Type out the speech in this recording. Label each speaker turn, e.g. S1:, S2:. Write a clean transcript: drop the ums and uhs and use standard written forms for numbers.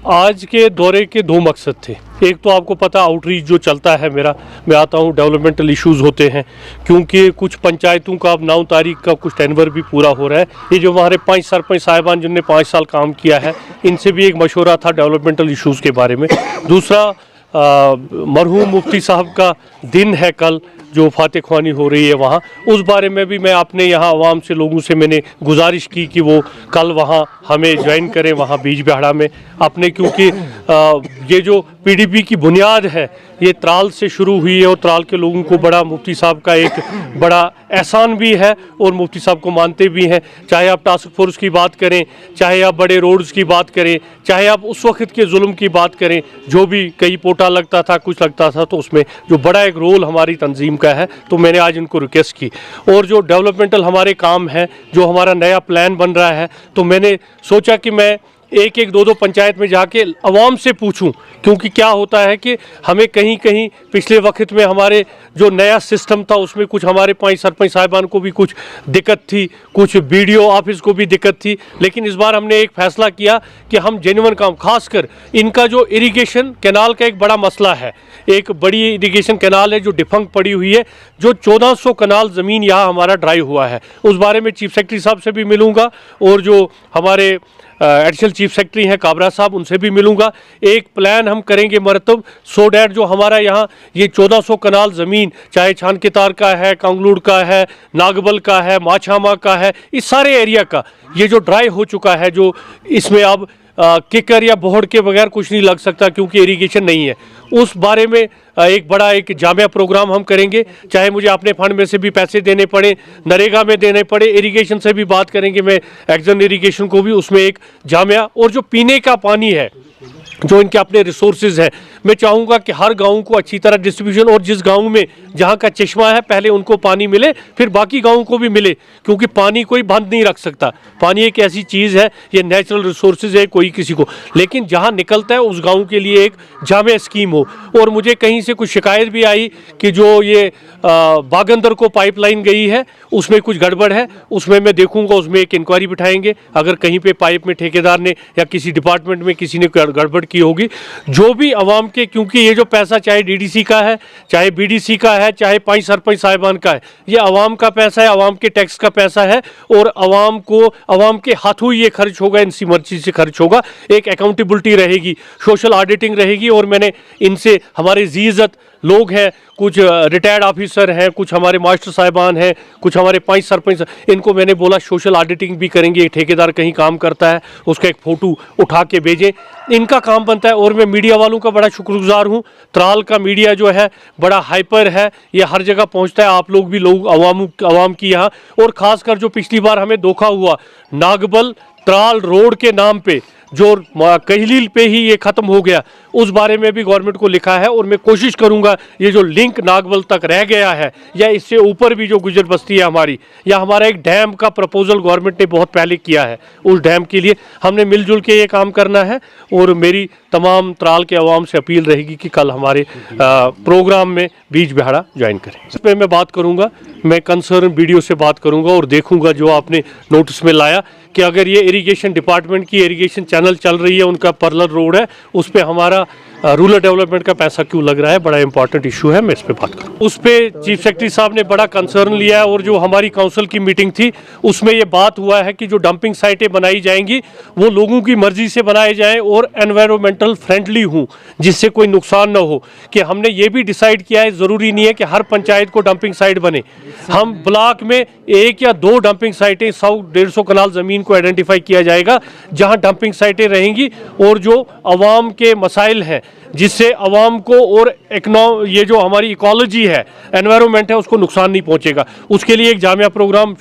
S1: आज के दौरे के दो मकसद थे। एक तो आपको पता आउटरीच जो चलता है मेरा, मैं आता हूँ, डेवलपमेंटल इश्यूज़ होते हैं, क्योंकि कुछ पंचायतों का अब 9 तारीख का कुछ टेनवर भी पूरा हो रहा है। ये जो हमारे 5 सरपंच साहिबान जिनने 5 साल काम किया है, इनसे भी एक मशवरा था डेवलपमेंटल इश्यूज़ के बारे में। दूसरा, मरहूम मुफ्ती साहब का दिन है कल, जो फातह ख्वानी हो रही है वहाँ, उस बारे में भी मैं अपने यहाँ आवाम से, लोगों से मैंने गुजारिश की कि वो कल वहाँ हमें ज्वाइन करें वहाँ बीज बिहाड़ा में अपने, क्योंकि ये जो पीडीपी की बुनियाद है ये त्राल से शुरू हुई है और त्राल के लोगों को बड़ा मुफ्ती साहब का एक बड़ा एहसान भी है और मुफ्ती साहब को मानते भी हैं। चाहे आप टास्क फोर्स की बात करें, चाहे आप बड़े रोड्स की बात करें, चाहे आप उस वक्त के जुल्म की बात करें, जो भी कई पोटा लगता था, कुछ लगता था, तो उसमें जो बड़ा एक रोल हमारी तंजीम का है, तो मैंने आज इनको रिक्वेस्ट की। और जो डेवलपमेंटल हमारे काम हैं, जो हमारा नया प्लान बन रहा है, तो मैंने सोचा कि मैं एक एक दो दो पंचायत में जाके अवाम से पूछूं, क्योंकि क्या होता है कि हमें कहीं कहीं पिछले वक्त में हमारे जो नया सिस्टम था उसमें कुछ हमारे 5 सरपंच साहिबान को भी कुछ दिक्कत थी, कुछ बीडीओ ऑफिस को भी दिक्कत थी, लेकिन इस बार हमने एक फ़ैसला किया कि हम जेन्युइन काम, खासकर इनका जो इरिगेशन कैनाल का एक बड़ा मसला है, एक बड़ी इरिगेशन कैनाल है जो डिफंक्ट पड़ी हुई है, जो 1400 कनाल ज़मीन यहाँ हमारा ड्राई हुआ है, उस बारे में चीफ सेक्रेटरी साहब से भी मिलूँगा और जो हमारे एडिशनल चीफ सेक्रेटरी हैं काबरा साहब, उनसे भी मिलूंगा। एक प्लान हम करेंगे मरतब, सो डैट जो हमारा यहाँ ये 1400 कनाल ज़मीन, चाहे छानकेतार का है, कांगलूड़ का है, नागबल का है, माछामा का है, इस सारे एरिया का ये जो ड्राई हो चुका है, जो इसमें अब किकर या बोहड़ के बगैर कुछ नहीं लग सकता क्योंकि इरिगेशन नहीं है, उस बारे में एक बड़ा एक जामिया प्रोग्राम हम करेंगे। चाहे मुझे अपने फंड में से भी पैसे देने पड़े, नरेगा में देने पड़े, इरिगेशन से भी बात करेंगे, मैं एक्जन इरिगेशन को भी उसमें एक जामिया। और जो पीने का पानी है, जो इनके अपने रिसोर्सेज हैं, मैं चाहूँगा कि हर गांव को अच्छी तरह डिस्ट्रीब्यूशन, और जिस गांव में जहां का चश्मा है पहले उनको पानी मिले, फिर बाकी गांवों को भी मिले, क्योंकि पानी कोई बंद नहीं रख सकता। पानी एक ऐसी चीज़ है, ये नेचुरल रिसोर्सेज है, कोई किसी को, लेकिन जहां निकलता है उस गांव के लिए एक जामे स्कीम हो। और मुझे कहीं से कुछ शिकायत भी आई कि जो ये बागंदर को पाइपलाइन गई है उसमें कुछ गड़बड़ है, उसमें मैं देखूंगा, उसमें एक इंक्वायरी बिठाएंगे। अगर कहीं पे पाइप में ठेकेदार ने या किसी डिपार्टमेंट में किसी ने गड़बड़ की होगी, जो भी आवाम के, क्योंकि ये जो पैसा चाहे डीडीसी का है, चाहे बीडीसी का है, चाहे 5 सरपंच साहिबान का है, ये आवाम का पैसा है, आवाम के टैक्स का पैसा है, और आवाम को, आवाम के हाथों ये खर्च होगा, इनसी मर्जी से खर्च होगा। एक अकाउंटेबिलिटी रहेगी, सोशल ऑडिटिंग रहेगी। और मैंने इनसे, हमारे जी इज़्ज़त लोग हैं, कुछ रिटायर्ड ऑफिसर हैं, कुछ हमारे मास्टर साहिबान हैं, कुछ हमारे 5 सरपंच, इनको मैंने बोला सोशल ऑडिटिंग भी करेंगे। एक ठेकेदार कहीं काम करता है, उसका एक फ़ोटो उठा के भेजें, इनका काम बनता है। और मैं मीडिया वालों का बड़ा शुक्रगुजार हूँ। त्राल का मीडिया जो है बड़ा हाइपर है, ये हर जगह पहुँचता है, आप लोग भी, लोग आवाम की यहाँ। और ख़ासकर जो पिछली बार हमें धोखा हुआ, नागबल त्राल रोड के नाम पे जो कहलील पे ही ये ख़त्म हो गया, उस बारे में भी गवर्नमेंट को लिखा है। और मैं कोशिश करूंगा ये जो लिंक नागबल तक रह गया है, या इससे ऊपर भी जो गुजर बस्ती है हमारी, या हमारा एक डैम का प्रपोजल गवर्नमेंट ने बहुत पहले किया है, उस डैम के लिए हमने मिलजुल के ये काम करना है। और मेरी तमाम त्राल के अवाम से अपील रहेगी कि कल हमारे प्रोग्राम में बीज बिहाड़ा ज्वाइन करें। इस पर मैं बात करूँगा, मैं कंसर्न बीडीओ से बात करूँगा और देखूँगा जो आपने नोटिस में लाया कि अगर ये इरिगेशन डिपार्टमेंट की इरिगेशन चैनल चल रही है, उनका पर्लर रोड है, उस पर हमारा रूरल डेवलपमेंट का पैसा क्यों लग रहा है, बड़ा इंपॉर्टेंट इशू है, मैं इस पे बात करूँ। उस पर चीफ सेक्रेटरी साहब ने बड़ा कंसर्न लिया है। और जो हमारी काउंसिल की मीटिंग थी उसमें ये बात हुआ है कि जो डंपिंग साइटें बनाई जाएंगी वो लोगों की मर्जी से बनाए जाएं और एनवायरमेंटल फ्रेंडली हों, जिससे कोई नुकसान ना हो। कि हमने ये भी डिसाइड किया है, ज़रूरी नहीं है कि हर पंचायत को डंपिंग साइट बने, हम ब्लॉक में 1 या 2 डंपिंग साइटें, 100-150 कनाल ज़मीन को आइडेंटिफाई किया जाएगा जहाँ डंपिंग साइटें रहेंगी, और जो आवाम के मसाइल हैं, जिससे आवाम को और ये जो हमारी इकोलॉजी है, एनवायरनमेंट है, उसको नुकसान नहीं पहुंचेगा, उसके लिए एक जामिया प्रोग्राम